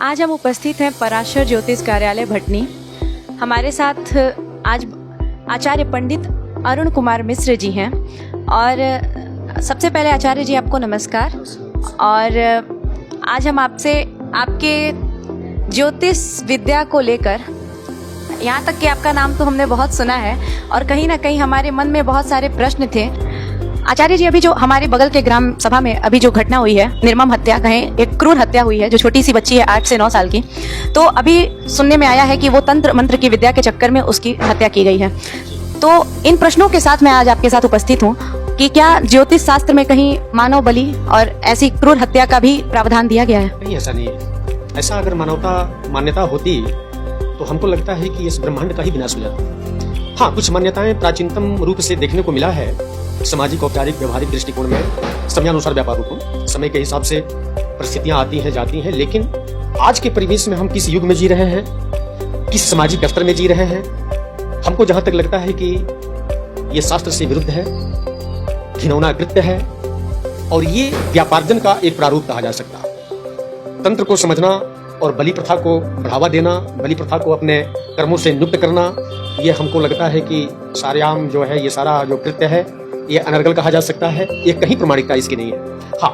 आज हम उपस्थित हैं पराशर ज्योतिष कार्यालय भटनी। हमारे साथ आज आचार्य पंडित अरुण कुमार मिश्र जी हैं। और सबसे पहले आचार्य जी आपको नमस्कार। और आज हम आपसे आपके ज्योतिष विद्या को लेकर, यहाँ तक कि आपका नाम तो हमने बहुत सुना है और कहीं ना कहीं हमारे मन में बहुत सारे प्रश्न थे। आचार्य जी, अभी जो हमारे बगल के ग्राम सभा में अभी जो घटना हुई है, निर्मम हत्या कहें, एक क्रूर हत्या हुई है, जो छोटी सी बच्ची है 8 से 9 साल की, तो अभी सुनने में आया है कि वो तंत्र मंत्र की विद्या के चक्कर में उसकी हत्या की गई है। तो इन प्रश्नों के साथ मैं आज आपके साथ उपस्थित हूँ कि क्या ज्योतिष शास्त्र में कहीं मानव बलि और ऐसी क्रूर हत्या का भी प्रावधान दिया गया है? नहीं, ऐसा नहीं है। ऐसा अगर मान्यता होती तो हमको लगता है कि इस ब्रह्मांड का ही विनाश हो जाता। हाँ, कुछ मान्यताएं प्राचीनतम रूप से देखने को मिला है, सामाजिक औपचारिक व्यवहारिक दृष्टिकोण में, समयानुसार व्यापार रूप, समय के हिसाब से परिस्थितियां आती हैं जाती हैं। लेकिन आज के परिवेश में हम किस युग में जी रहे हैं, किस सामाजिक स्तर में जी रहे हैं, हमको जहां तक लगता है कि ये शास्त्र से विरुद्ध है, घिनौना कृत्य है और ये व्यापार्जन का एक प्रारूप कहा जा सकता है। तंत्र को समझना और बलि प्रथा को बढ़ावा देना, बलि प्रथा को अपने कर्मों से नियुक्त करना, ये हमको लगता है कि सारेआम जो है, ये सारा जो कृत्य है, ये अनर्गल कहा जा सकता है। ये कहीं प्रमाणिकता इसकी नहीं है। हाँ,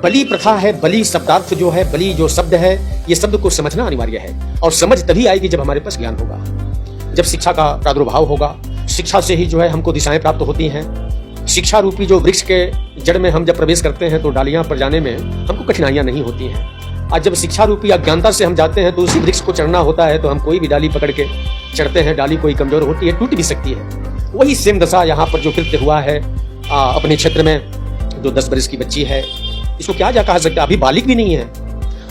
बलि प्रथा है, बलि शब्दार्थ जो है, बलि जो शब्द है, ये शब्द को समझना अनिवार्य है। और समझ तभी आएगी जब हमारे पास ज्ञान होगा, जब शिक्षा का प्रादुर्भाव होगा। शिक्षा से ही जो है हमको दिशाएं प्राप्त होती हैं। शिक्षा रूपी जो वृक्ष के जड़ में हम जब प्रवेश करते हैं तो डालियां पर जाने में हमको कठिनाइयां नहीं होती हैं। आज जब शिक्षा रूपी अज्ञानता से हम जाते हैं तो उसी वृक्ष को चढ़ना होता है, तो हम कोई भी डाली पकड़ के चढ़ते हैं, डाली कोई कमजोर होती है, टूट भी सकती है। वही सेम दशा यहाँ पर जो कृत्य हुआ है अपने क्षेत्र में, जो 10 वर्ष की बच्ची है, इसको क्या जा कहा सकता है, अभी बालिग भी नहीं है,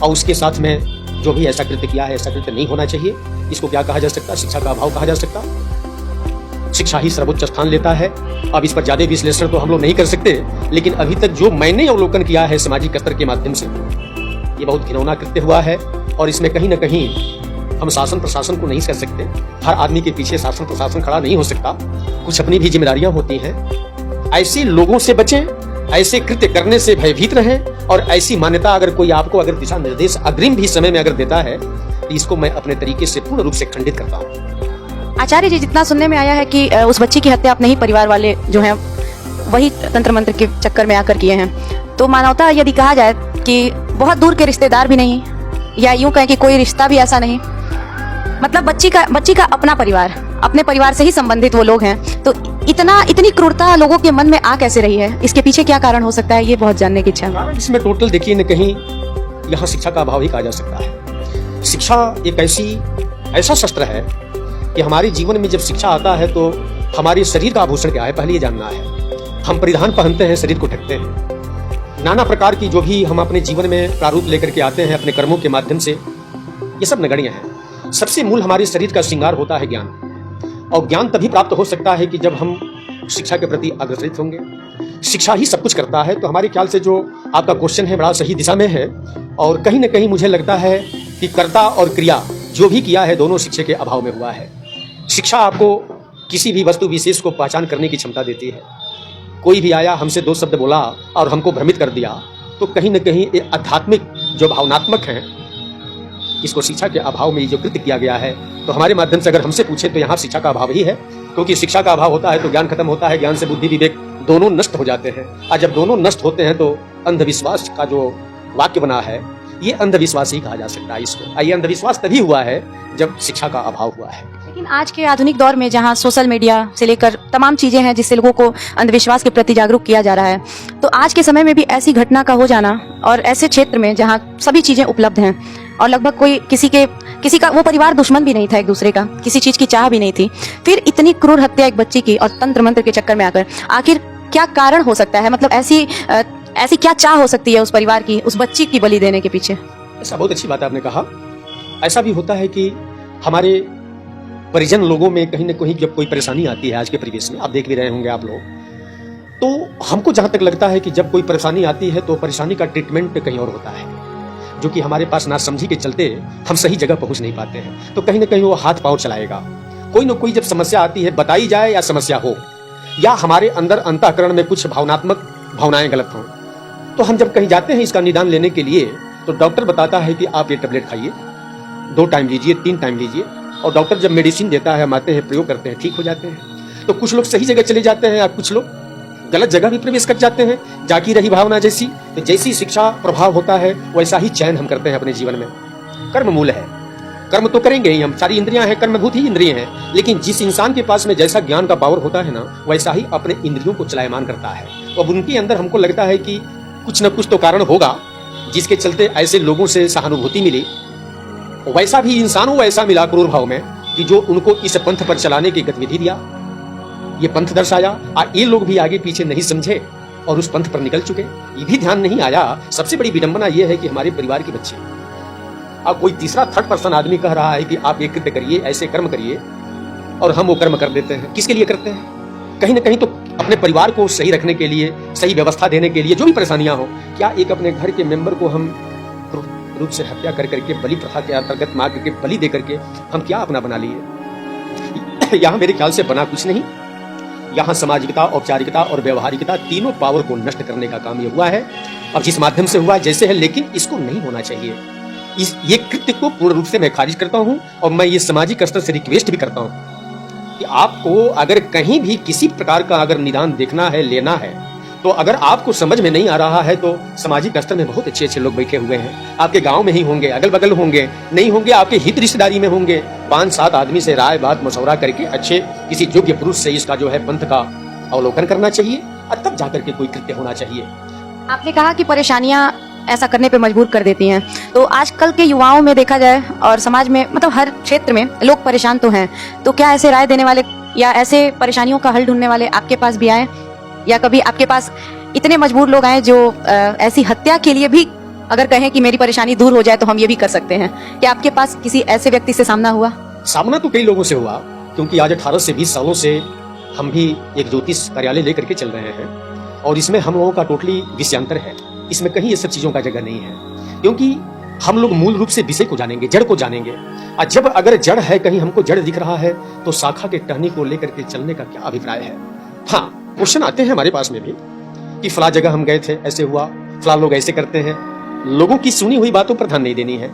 और उसके साथ में जो भी ऐसा कृत्य किया है, ऐसा कृत्य नहीं होना चाहिए। इसको क्या कहा जा सकता, शिक्षा का अभाव कहा जा सकता। शिक्षा ही सर्वोच्च स्थान लेता है। अब इस पर ज्यादा विश्लेषण तो हम लोग नहीं कर सकते, लेकिन अभी तक जो मैंने अवलोकन किया है सामाजिक स्तर के माध्यम से, ये बहुत घिनौना कृत्य हुआ है। और इसमें कहीं ना कहीं हम शासन प्रशासन को नहीं कह सकते। हर आदमी के पीछे शासन प्रशासन खड़ा नहीं हो सकता, कुछ अपनी भी जिम्मेदारियां होती हैं। ऐसे लोगों से बचें, ऐसे कृत्य करने से भयभीत रहें। और ऐसी मान्यता अगर कोई आपको अगर दिशा निर्देश अग्रिम भी समय में अगर देता है तो इसको मैं अपने तरीके से पूर्ण रूप से खंडित करता हूँ। आचार्य जी, जितना सुनने में आया है कि उस बच्ची की हत्या अपने ही परिवार वाले जो हैं वही तंत्र मंत्र के चक्कर में आकर किए हैं, तो मानवता यदि कहा जाए कि बहुत दूर के रिश्तेदार भी नहीं, या यूं कहें कि कोई रिश्ता भी ऐसा नहीं, मतलब बच्ची का अपना परिवार, अपने परिवार से ही संबंधित वो लोग हैं, तो इतनी क्रूरता लोगों के मन में आ कैसे रही है? इसके पीछे क्या कारण हो सकता है, ये बहुत जानने की इच्छा है। इसमें टोटल देखिए, न कहीं यहाँ शिक्षा का अभाव ही कहा जा सकता है। शिक्षा एक ऐसा शस्त्र है कि हमारे जीवन में जब शिक्षा आता है तो हमारे शरीर का आभूषण क्या है, पहले ये जानना है। हम परिधान पहनते हैं, शरीर को ढकते हैं, नाना प्रकार की जो भी हम अपने जीवन में प्रारूप लेकर के आते हैं अपने कर्मों के माध्यम से, ये सब नगण्य है। सबसे मूल हमारे शरीर का श्रृंगार होता है ज्ञान। और ज्ञान तभी प्राप्त हो सकता है कि जब हम शिक्षा के प्रति अग्रसरित होंगे। शिक्षा ही सब कुछ करता है। तो हमारे ख्याल से जो आपका क्वेश्चन है बड़ा सही दिशा में है। और कहीं ना कहीं मुझे लगता है कि कर्ता और क्रिया जो भी किया है दोनों शिक्षा के अभाव में हुआ है। शिक्षा आपको किसी भी वस्तु विशेष को पहचान करने की क्षमता देती है। कोई भी आया, हमसे 2 शब्द बोला और हमको भ्रमित कर दिया, तो कहीं ना कहीं एक आध्यात्मिक जो भावनात्मक है, इसको शिक्षा के अभाव में जो कृत्य किया गया है, तो हमारे माध्यम से अगर हमसे पूछे तो यहाँ शिक्षा का अभाव ही है। क्योंकि शिक्षा का अभाव होता है तो ज्ञान खत्म होता है, ज्ञान से बुद्धि विवेक दोनों नष्ट हो जाते हैं। और जब दोनों नष्ट होते हैं तो अंधविश्वास का जो वाक्य बना है, ये अंधविश्वास ही कहा जा सकता है इसको। ये अंधविश्वास तभी हुआ है जब शिक्षा का अभाव हुआ है। लेकिन आज के आधुनिक दौर में जहां सोशल मीडिया से लेकर तमाम चीजें हैं जिससे लोगों को अंधविश्वास के प्रति जागरूक किया जा रहा है, तो आज के समय में भी ऐसी घटना का हो जाना, और ऐसे क्षेत्र में जहां सभी चीजें उपलब्ध हैं और लगभग कोई किसी का वो परिवार दुश्मन भी नहीं था, एक दूसरे का किसी चीज की चाह भी नहीं थी, फिर इतनी क्रूर हत्या एक बच्ची की और तंत्र मंत्र के चक्कर में आकर, आखिर क्या कारण हो सकता है? मतलब ऐसी क्या चाह हो सकती है उस परिवार की, उस बच्ची की बलि देने के पीछे? ऐसा बहुत अच्छी बात आपने कहा। ऐसा भी होता है कि हमारे परिजन लोगों में कहीं ना कहीं जब कोई परेशानी आती है, आज के परिवेश में आप देख भी रहे होंगे आप लोग, तो हमको जहां तक लगता है कि जब कोई परेशानी आती है तो परेशानी का ट्रीटमेंट कहीं और होता है, जो कि हमारे पास नासमझी के चलते हम सही जगह पहुंच नहीं पाते हैं। तो कहीं ना कहीं वो हाथ पांव चलाएगा। कोई ना कोई जब समस्या आती है, बताई जाए या समस्या हो, या हमारे अंदर अंतःकरण में कुछ भावनात्मक भावनाएं गलत हों, तो हम जब कहीं जाते हैं इसका निदान लेने के लिए, तो डॉक्टर बताता है कि आप ये टेबलेट खाइए, 2 टाइम लीजिए, 3 टाइम लीजिए, और डॉक्टर जब मेडिसिन देता है, हम आते हैं, प्रयोग करते हैं, ठीक हो जाते हैं। तो कुछ लोग सही जगह चले जाते हैं, और कुछ लोग गलत जगह भी प्रवेश कर जाते हैं। जाकी रही भावना जैसी, तो जैसी शिक्षा प्रभाव होता है वैसा ही चयन हम करते हैं अपने जीवन में। कर्म मूल है, कर्म तो करेंगे ही हम, सारी इंद्रियां हैं, कर्मभूत ही इंद्रियां हैं। लेकिन जिस इंसान के पास में जैसा ज्ञान का पावर होता है ना, वैसा ही अपने इंद्रियों को चलायमान करता है। अब उनके अंदर हमको लगता है कि कुछ न कुछ तो कारण होगा जिसके चलते ऐसे लोगों से सहानुभूति मिली। वैसा भी इंसान हो ऐसा मिला क्रूर भाव में कि जो उनको इस पंथ पर चलाने की गतिविधि दिया, ये पंथ दर्शाया, और ये लोग भी आगे पीछे नहीं समझे और उस पंथ पर निकल चुके। ये भी ध्यान नहीं आया। सबसे बड़ी विडंबना ये है कि हमारे परिवार के बच्चे, अब कोई तीसरा थर्ड पर्सन आदमी कह रहा है कि आप ये कृत्य करिए, ऐसे कर्म करिए, और हम वो कर्म कर देते हैं। किसके लिए करते हैं? कहीं ना कहीं तो अपने परिवार को सही रखने के लिए, सही व्यवस्था देने के लिए, जो भी परेशानियां हो। क्या एक अपने घर के मेंबर को हम रूप से हत्या कर करके, बलि प्रथा के अंतर्गत मार करके, बलि दे करके हम क्या अपना बना लिए? यहाँ मेरे ख्याल से बना कुछ नहीं। यहाँ सामाजिकता, औपचारिकता और व्यवहारिकता तीनों पावर को नष्ट करने का काम ये हुआ है। अब जिस माध्यम से हुआ जैसे है, लेकिन इसको नहीं होना चाहिए। ये कृत्य को पूर्ण रूप से मैं खारिज करता हूं, और मैं ये सामाजिक स्तर से रिक्वेस्ट भी करता हूं कि आपको अगर कहीं भी किसी प्रकार का अगर निदान देखना है, लेना है, तो अगर आपको समझ में नहीं आ रहा है तो सामाजिक स्तर में बहुत अच्छे अच्छे लोग बैठे हुए हैं। आपके गांव में ही होंगे, अगल बगल होंगे, नहीं होंगे आपके हित रिश्तेदारी में होंगे। 5-7 आदमी से राय बात मशवरा करके अच्छे किसी योग्य पुरुष से इसका जो है पंथ का अवलोकन करना चाहिए, और तब जाकर के कोई कृत्य होना चाहिए। आपने कहा कि परेशानियां ऐसा करने पे मजबूर कर देती हैं, तो आजकल के युवाओं में देखा जाए और समाज में, मतलब हर क्षेत्र में लोग परेशान तो हैं। तो क्या ऐसे राय देने वाले या ऐसे परेशानियों का हल ढूंढने वाले आपके पास भी आए, या कभी आपके पास इतने मजबूर लोग आए जो ऐसी हत्या के लिए भी अगर कहें कि मेरी परेशानी दूर हो जाए तो हम ये भी कर सकते हैं? क्या आपके पास किसी ऐसे व्यक्ति से सामना हुआ? सामना तो कई लोगों से हुआ, क्योंकि आज 18 से 20 सालों से हम भी एक ज्योतिष कार्यालय लेकर के चल रहे हैं, और इसमें हम लोगों का टोटली विषयांतर है। इसमें कहीं ये सब चीजों का जगह नहीं है, क्योंकि हम लोग मूल रूप से विषय को जानेंगे, जड़ को जानेंगे। और जब अगर जड़ है, कहीं हमको जड़ दिख रहा है, तो शाखा के टहनी को लेकर के चलने का क्या अभिप्राय है? हाँ, क्वेश्चन आते हैं हमारे पास में भी कि फला जगह हम गए थे, ऐसे हुआ, फला लोग ऐसे करते हैं। लोगों की सुनी हुई बातों पर ध्यान नहीं देनी है।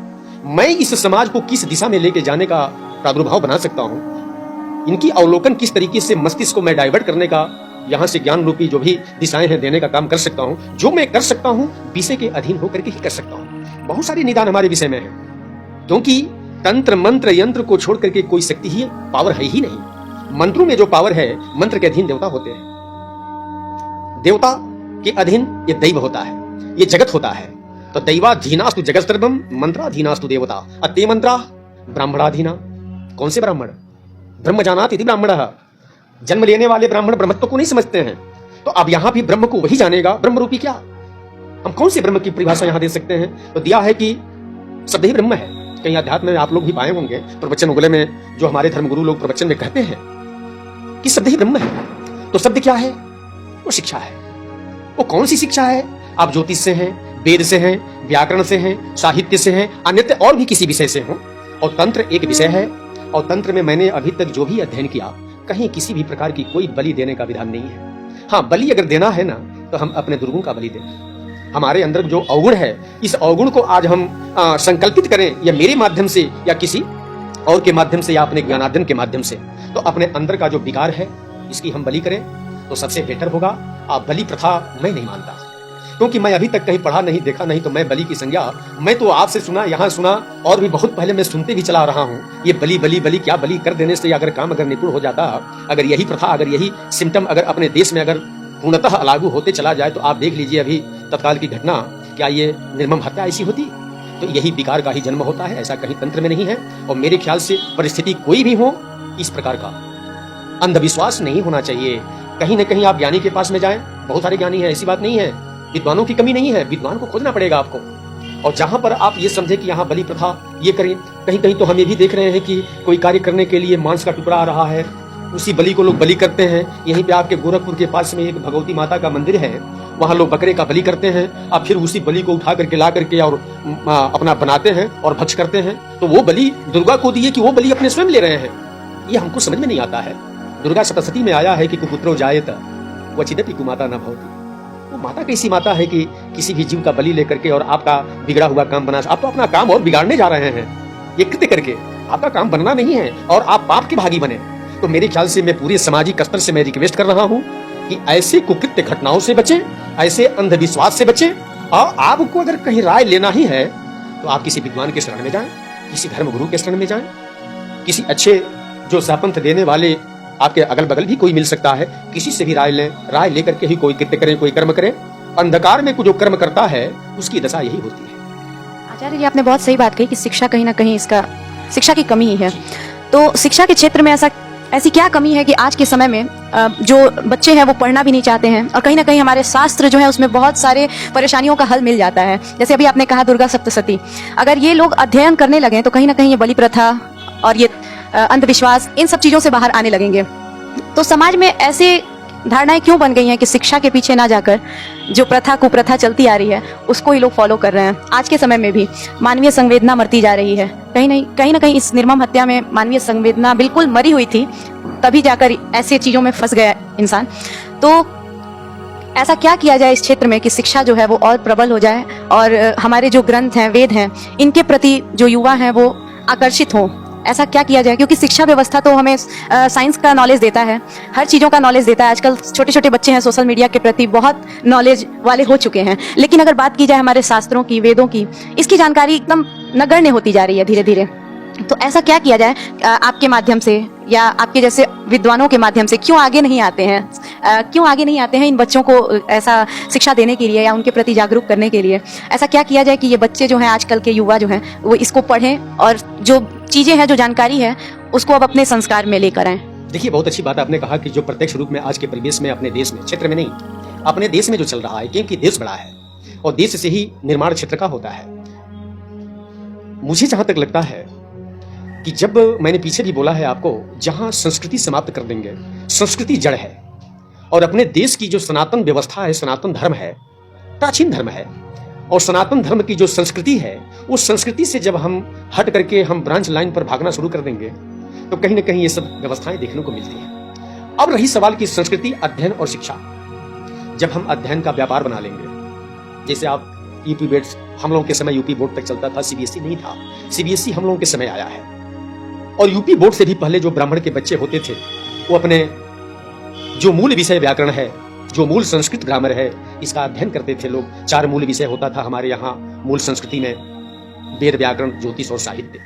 मैं इस समाज को किस दिशा में लेके जाने का प्रादुर्भाव बना सकता हूँ, इनकी अवलोकन किस तरीके से मस्तिष्क को मैं डाइवर्ट करने का, यहाँ से ज्ञान रूपी जो भी दिशाएं हैं देने का काम कर सकता हूँ। जो मैं कर सकता हूँ विषय के अधीन होकर के ही कर सकता हूँ। बहुत सारे निदान हमारे विषय में है, क्योंकि तंत्र मंत्र यंत्र को छोड़ करके कोई शक्ति ही पावर है ही नहीं। मंत्रों में जो पावर है, मंत्र के अधीन देवता होते हैं, देवता के अधीन ये दैव होता है, ये जगत होता है। तो दैवाधीनास्तु जगत सर्वम, मंत्राधीनास्तु देवता, अते मंत्रा ब्राह्मणाधीना। कौन से ब्राह्मण? ब्रह्म जानाति इति ब्राह्मणः। जन्म लेने वाले ब्राह्मण ब्रह्मत्व को नहीं समझते हैं। तो अब यहाँ भी ब्रह्म को वही जानेगा। ब्रह्म रूपी क्या? हम कौन से ब्रह्म की परिभाषा यहाँ दे सकते हैं? तो दिया है कि शब्द ही ब्रह्म है। कहीं अध्यात्म में आप लोग भी पाए होंगे, प्रवचन वगैरह में जो हमारे धर्मगुरु लोग प्रवचन में कहते हैं कि शब्द ही ब्रह्म है। तो शब्द क्या है? वो शिक्षा है। वो कौन सी शिक्षा है? आप ज्योतिष से हैं, वेद से हैं, व्याकरण से हैं, साहित्य से हैं, अन्यत्र और भी किसी विषय से हो। और तंत्र एक विषय है, और तंत्र में मैंने अभी तक जो भी अध्ययन किया, कहीं किसी भी प्रकार की कोई बलि देने का विधान नहीं है। हाँ, बलि अगर देना है ना, तो हम अपने दुर्गुण का बलि दें। हमारे अंदर जो अवगुण है, इस अवगुण को आज हम संकल्पित करें, या मेरे माध्यम से या किसी और के माध्यम से या अपने ज्ञानार्जन के माध्यम से, तो अपने अंदर का जो विकार है इसकी हम बलि करें तो सबसे बेटर होगा। आप बलि प्रथा मैं नहीं मानता, क्योंकि मैं अभी तक कहीं पढ़ा नहीं, देखा नहीं, तो मैं बलि की संज्ञा, मैं तो आपसे सुना, यहाँ सुना, और भी बहुत पहले मैं सुनते भी चला रहा हूँ। ये बलि बलि बलि क्या? बलि कर देने से अगर काम अगर निपुण हो जाता, अगर यही प्रथा, अगर यही सिम्टम अगर अपने देश में अगर पूर्णतः लागू होते चला जाए, तो आप देख लीजिए अभी तत्काल की घटना, क्या ये निर्मम हत्या ऐसी होती? तो यही विकार का ही जन्म होता है, ऐसा कहीं तंत्र में नहीं है। और मेरे ख्याल से परिस्थिति कोई भी हो, इस प्रकार का अंधविश्वास नहीं होना चाहिए। कहीं न कहीं आप ज्ञानी के पास में जाएं, बहुत सारे ज्ञानी हैं, ऐसी बात नहीं है, विद्वानों की कमी नहीं है, विद्वान को खोजना पड़ेगा आपको। और जहां पर आप ये समझे कि यहाँ बलि प्रथा ये करें, कहीं कहीं तो हम ये भी देख रहे हैं कि कोई कार्य करने के लिए मांस का टुकड़ा आ रहा है, उसी बलि को लोग बलि करते हैं। यहीं पे आपके गोरखपुर के पास में एक भगवती माता का मंदिर है, वहां लोग बकरे का बलि करते हैं, अब फिर उसी बलि को उठा करके ला करके और अपना बनाते हैं और भक्ष करते हैं। तो वो बलि दुर्गा को दिए कि वो बलि अपने स्वयं ले रहे हैं, ये हमको समझ में नहीं आता है। दुर्गा सप्तशती में आया है कि कुपुत्रो जायेत वचिदपि कुमाता न भवति। वो माता कैसी माता है कि किसी भी जीव का बलि लेकर के और आपका बिगड़ा हुआ काम बना। आप तो अपना काम और बिगाड़ने जा रहे हैं ये कृत्य करके। आपका काम बनना नहीं है और आप पाप के भागी बने। तो मेरे ख्याल से मैं पूरे सामाजिक स्तर से मैं रिक्वेस्ट कर रहा हूं कि ऐसे कुकृत्य घटनाओं से बचें, ऐसे अंधविश्वास से बचें। और आपको अगर कहीं राय लेना ही है तो आप किसी विद्वान के शरण में जाएं, किसी धर्मगुरु के शरण में जाएं, किसी अच्छे जो सहपंथ देने वाले आपके अगल बगल भी कोई मिल सकता है, किसी से भी राय लें। राय लेकर के ही कोई कृत्य करें, कोई कर्म करें। अंधकार में जो कर्म करता है उसकी दशा यही होती है। आचार्य जी, आपने बहुत सही बात कही कि शिक्षा कहीं ना कहीं इसका शिक्षा की कमी ही है। तो शिक्षा के क्षेत्र में ऐसी क्या कमी है कि आज के समय में जो बच्चे हैं वो पढ़ना भी नहीं चाहते हैं, और कहीं ना कहीं हमारे शास्त्र जो है उसमें बहुत सारे परेशानियों का हल मिल जाता है। जैसे अभी आपने कहा दुर्गा सप्तशती, अगर ये लोग अध्ययन करने लगे तो कहीं ना कहीं ये बलि प्रथा और ये अंधविश्वास इन सब चीजों से बाहर आने लगेंगे। तो समाज में ऐसे धारणाएं क्यों बन गई हैं कि शिक्षा के पीछे ना जाकर जो प्रथा कुप्रथा चलती आ रही है उसको ही लोग फॉलो कर रहे हैं। आज के समय में भी मानवीय संवेदना मरती जा रही है। कहीं ना कहीं इस निर्मम हत्या में मानवीय संवेदना बिल्कुल मरी हुई थी, तभी जाकर ऐसे चीजों में फंस गया इंसान। तो ऐसा क्या किया जाए इस क्षेत्र में कि शिक्षा जो है वो और प्रबल हो जाए और हमारे जो ग्रंथ हैं, वेद हैं, इनके प्रति जो युवा हैं वो आकर्षित हों। ऐसा क्या किया जाए, क्योंकि शिक्षा व्यवस्था तो हमें साइंस का नॉलेज देता है, हर चीज़ों का नॉलेज देता है। आजकल छोटे छोटे बच्चे हैं सोशल मीडिया के प्रति बहुत नॉलेज वाले हो चुके हैं, लेकिन अगर बात की जाए हमारे शास्त्रों की, वेदों की, इसकी जानकारी एकदम नगण्य होती जा रही है धीरे धीरे। तो ऐसा क्या किया जाए आपके माध्यम से या आपके जैसे विद्वानों के माध्यम से? क्यों आगे नहीं आते हैं इन बच्चों को ऐसा शिक्षा देने के लिए या उनके प्रति जागरूक करने के लिए? ऐसा क्या किया जाए कि ये बच्चे जो हैं, आजकल के युवा जो हैं, वो इसको पढ़ें और जो चीजें हैं, जो जानकारी है, उसको अब अपने संस्कार में लेकर आएं? देखिए, बहुत अच्छी बात आपने कहा कि जो प्रत्यक्ष रूप में आज के परिवेश में अपने देश में, क्षेत्र में नहीं, अपने देश में जो चल रहा है, क्योंकि देश बड़ा है और देश से ही निर्माण क्षेत्र का होता है। मुझे जहां तक लगता है कि जब मैंने पीछे भी बोला है आपको, जहां संस्कृति समाप्त कर देंगे, संस्कृति जड़ है, और अपने देश की जो सनातन व्यवस्था है, सनातन धर्म है, प्राचीन धर्म है, और सनातन धर्म की जो संस्कृति है, उस संस्कृति से जब हम हट करके हम ब्रांच लाइन पर भागना शुरू कर देंगे तो कहीं ना कहीं ये सब व्यवस्थाएं देखने को मिलती हैं। अब रही सवाल की संस्कृति, अध्ययन और शिक्षा। जब हम अध्ययन का व्यापार बना लेंगे, जैसे आप यूपी बोर्ड, हम लोगों के समय यूपी बोर्ड तक चलता था, सीबीएसई नहीं था, सीबीएसई हम लोगों के समय आया है। और यूपी बोर्ड से भी पहले जो ब्राह्मण के बच्चे होते थे वो अपने जो मूल विषय व्याकरण है, जो मूल संस्कृत ग्रामर है, इसका अध्ययन करते थे लोग। 4 मूल विषय होता था हमारे यहाँ मूल संस्कृति में, वेद, व्याकरण, ज्योतिष और साहित्य।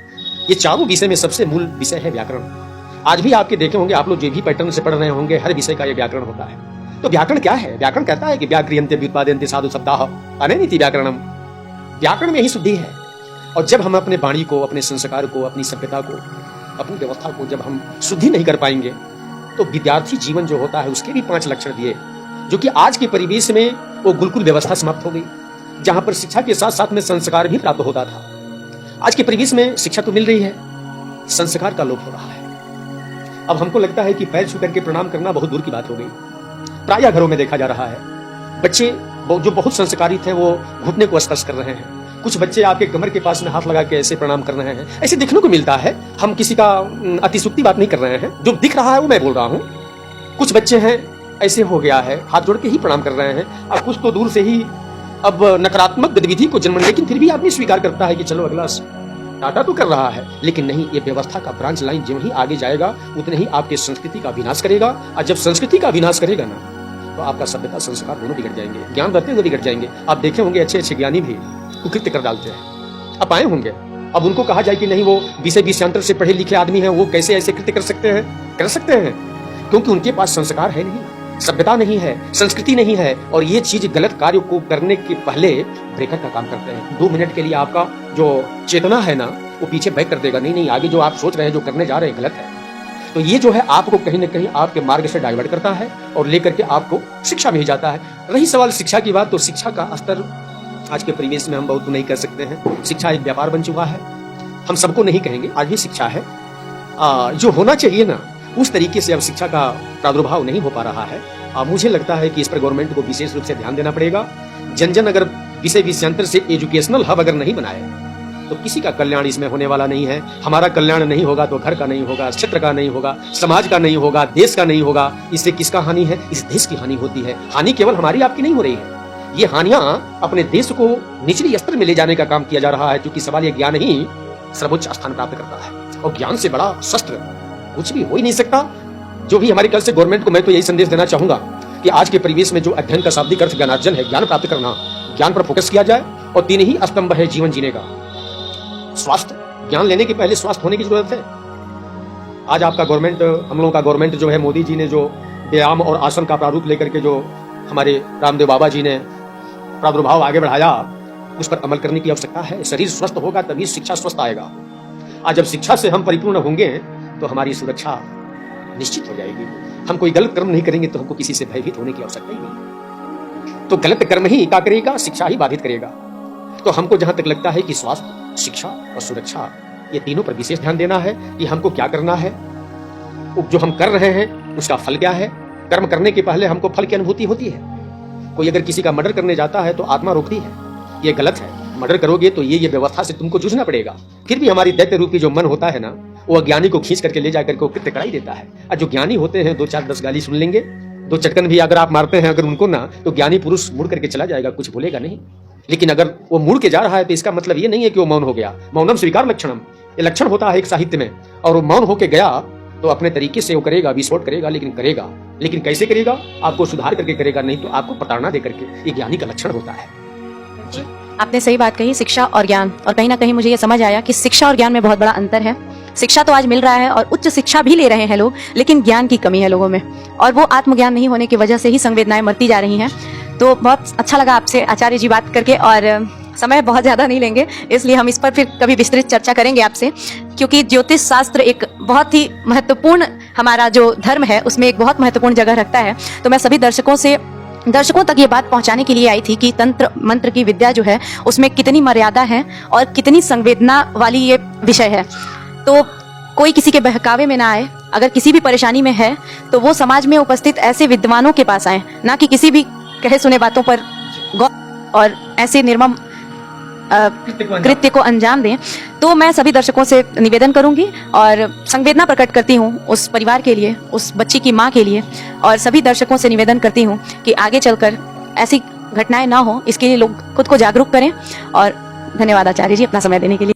ये चारों विषय में सबसे मूल विषय है व्याकरण। आज भी आपके देखे होंगे, आप लोग जो भी पैटर्न से पढ़ रहे होंगे, हर विषय का ये व्याकरण होता है। तो व्याकरण क्या है? व्याकरण कहता है कि व्याक्रियन्ते व्युत्पाद्यन्ते साधु शब्दाः अनेनिति व्याकरणम। व्याकरण में यही शुद्धि है। और जब हम अपने वाणी को, अपने संस्कार को, अपनी सभ्यता को, अपनी व्यवस्था को जब हम शुद्धि नहीं कर पाएंगे तो विद्यार्थी जीवन जो होता है उसके भी 5 लक्षण दिए, जो कि आज के परिवेश में वो गुरुकुल व्यवस्था समाप्त हो गई, जहां पर शिक्षा के साथ साथ में संस्कार भी प्राप्त होता था। आज के परिवेश में शिक्षा तो मिल रही है, संस्कार का लोप हो रहा है। अब हमको लगता है कि पैर छू करके प्रणाम करना बहुत दूर की बात हो गई। प्रायः घरों में देखा जा रहा है, बच्चे जो बहुत संस्कारित हैं वो घुटने को स्पर्श कर रहे हैं। कुछ बच्चे आपके कमर के पास में हाथ लगा के ऐसे प्रणाम कर रहे हैं, ऐसे देखने को मिलता है। हम किसी का अतिशुक्ति बात नहीं कर रहे हैं, जो दिख रहा है वो मैं बोल रहा हूँ। कुछ बच्चे हैं ऐसे हो गया है, हाथ जोड़ के ही प्रणाम कर रहे हैं। और कुछ तो दूर से ही अब नकारात्मक गतिविधि को जन्म, लेकिन फिर भी आदमी स्वीकार करता है कि चलो अगला टाटा तो कर रहा है। लेकिन नहीं, ये व्यवस्था का ब्रांच लाइन जो ही आगे जाएगा उतने ही आपके संस्कृति का विनाश करेगा। और जब संस्कृति का विनाश करेगा ना, तो आपका सभ्यता, संस्कार दोनों बिगड़ जाएंगे, ज्ञान रहते हुए बिगड़ जाएंगे। आप देखे होंगे अच्छे अच्छे ज्ञानी भी कुकृत्य कर डालते हैं। अब आए होंगे, अब उनको कहा जाए कि नहीं वो विषय विषयांतर से पढ़े लिखे आदमी हैं, वो कैसे ऐसे कृत्य कर सकते हैं, क्योंकि उनके पास संस्कार है नहीं, सभ्यता नहीं है, संस्कृति नहीं है। और ये चीज गलत कार्य को करने के पहले ब्रेकर का काम करते हैं। 2 मिनट के लिए आपका जो चेतना है ना वो पीछे बैक कर देगा, नहीं आगे जो आप सोच रहे हैं, जो करने जा रहे हैं, गलत है। तो ये जो है आपको कहीं ना कहीं आपके मार्ग से डाइवर्ट करता है और लेकर के आपको शिक्षा में ही जाता है। रही सवाल शिक्षा की बात, तो शिक्षा का स्तर आज के परिवेश में हम बहुत नहीं कर सकते हैं। शिक्षा एक व्यापार बन चुका है। हम सबको नहीं कहेंगे, आज भी शिक्षा है। जो होना चाहिए ना उस तरीके से अब शिक्षा का प्रादुर्भाव नहीं हो पा रहा है। मुझे लगता है कि इस पर गवर्नमेंट को विशेष रूप से ध्यान देना पड़ेगा। जन अगर विषय विषयांतर से एजुकेशनल हब अगर नहीं बनाए तो किसी का कल्याण इसमें होने वाला नहीं है। हमारा कल्याण नहीं होगा तो घर का नहीं होगा, क्षेत्र का नहीं होगा, समाज का नहीं होगा, देश का नहीं होगा। इससे किसका हानि है? इस देश की हानि होती है। हानि केवल हमारी आपकी नहीं हो रही है, ये हानियां अपने देश को निचली स्तर में ले जाने का काम किया जा रहा है, क्योंकि सवाल ये ज्ञान ही सर्वोच्च स्थान प्राप्त करता है और ज्ञान से बड़ा शस्त्र कुछ भी हो ही नहीं सकता। जो भी हमारी कल से गवर्नमेंट को मैं तो यही संदेश देना चाहूंगा कि आज के परिवेश में जो अध्ययन का शाब्दिक अर्थ ज्ञानार्जन है, ज्ञान प्राप्त करना, ज्ञान पर फोकस किया जाए। और 3 ही स्तंभ है जीवन जीने का। स्वास्थ्य, ज्ञान लेने के पहले स्वास्थ्य होने की जरूरत है। आज आपका गवर्नमेंट, हम लोगों का गवर्नमेंट जो है, मोदी जी ने जो व्यायाम और आसन का प्रारूप लेकर के जो हमारे रामदेव बाबा जी ने प्रादुर्भाव आगे बढ़ाया, उस पर अमल करने की आवश्यकता है। शरीर स्वस्थ होगा तभी शिक्षा स्वस्थ आएगा। आज जब शिक्षा से हम परिपूर्ण होंगे तो हमारी सुरक्षा निश्चित हो जाएगी। हम कोई गलत कर्म नहीं करेंगे तो हमको किसी से भयभीत होने की आवश्यकता ही नहीं। तो गलत कर्म ही क्या करेगा? शिक्षा ही बाधित करेगा। तो हमको जहां तक लगता है कि स्वास्थ्य, शिक्षा और सुरक्षा, ये तीनों पर विशेष ध्यान देना है कि हमको क्या करना है, जो हम कर रहे हैं उसका फल क्या है। कर्म करने के पहले हमको फल की अनुभूति होती है। कोई अगर किसी का मर्डर करने जाता है तो आत्मा रोकती है, ये गलत है, मर्डर करोगे तो ये व्यवस्था से तुमको जूझना पड़ेगा। फिर भी हमारी दैत्य रूपी जो मन होता है ना, वो अज्ञानी को खींच करके ले जाकर के कृत्य कराई देता है। और जो ज्ञानी होते हैं 2 4 10 गाली सुन लेंगे, 2 चटकन भी अगर आप मारते हैं अगर उनको ना, तो ज्ञानी पुरुष मुड़ करके चला जाएगा, कुछ बोलेगा नहीं। लेकिन अगर वो मुड़ के जा रहा है तो इसका मतलब ये नहीं है कि वो मौन हो गया। मौनम स्वीकार लक्षणम, ये लक्षण होता है एक साहित्य में। और वो मौन होके गया तो अपने तरीके से वो करेगा, विस्फोट करेगा, लेकिन करेगा। लेकिन कैसे करेगा? आपको सुधार करके करेगा, नहीं तो आपको प्रताड़ना दे करके। ये ज्ञानी का लक्षण होता है। आपने सही बात कही, शिक्षा और ज्ञान। और कहीं ना कहीं मुझे ये समझ आया कि शिक्षा और ज्ञान में बहुत बड़ा अंतर है। शिक्षा तो आज मिल रहा है और उच्च शिक्षा भी ले रहे हैं लोग, लेकिन ज्ञान की कमी है लोगों में, और वो आत्मज्ञान नहीं होने की वजह से ही संवेदनाएं मरती जा रही हैं। तो बहुत अच्छा लगा आपसे आचार्य जी बात करके, और समय बहुत ज़्यादा नहीं लेंगे, इसलिए हम इस पर फिर कभी विस्तृत चर्चा करेंगे आपसे, क्योंकि ज्योतिष शास्त्र एक बहुत ही महत्वपूर्ण, हमारा जो धर्म है उसमें एक बहुत महत्वपूर्ण जगह रखता है। तो मैं सभी दर्शकों तक ये बात पहुंचाने के लिए आई थी कि तंत्र मंत्र की विद्या जो है उसमें कितनी मर्यादा है और कितनी संवेदना वाली ये विषय है। तो कोई किसी के बहकावे में ना आए। अगर किसी भी परेशानी में है तो वो समाज में उपस्थित ऐसे विद्वानों के पास आए, ना कि किसी भी कहे सुने बातों पर और ऐसे निर्मम कृत्य को अंजाम दें। तो मैं सभी दर्शकों से निवेदन करूंगी और संवेदना प्रकट करती हूं उस परिवार के लिए, उस बच्ची की मां के लिए, और सभी दर्शकों से निवेदन करती हूं कि आगे चलकर ऐसी घटनाएं ना हो, इसके लिए लोग खुद को जागरूक करें। और धन्यवाद आचार्य जी अपना समय देने के लिए।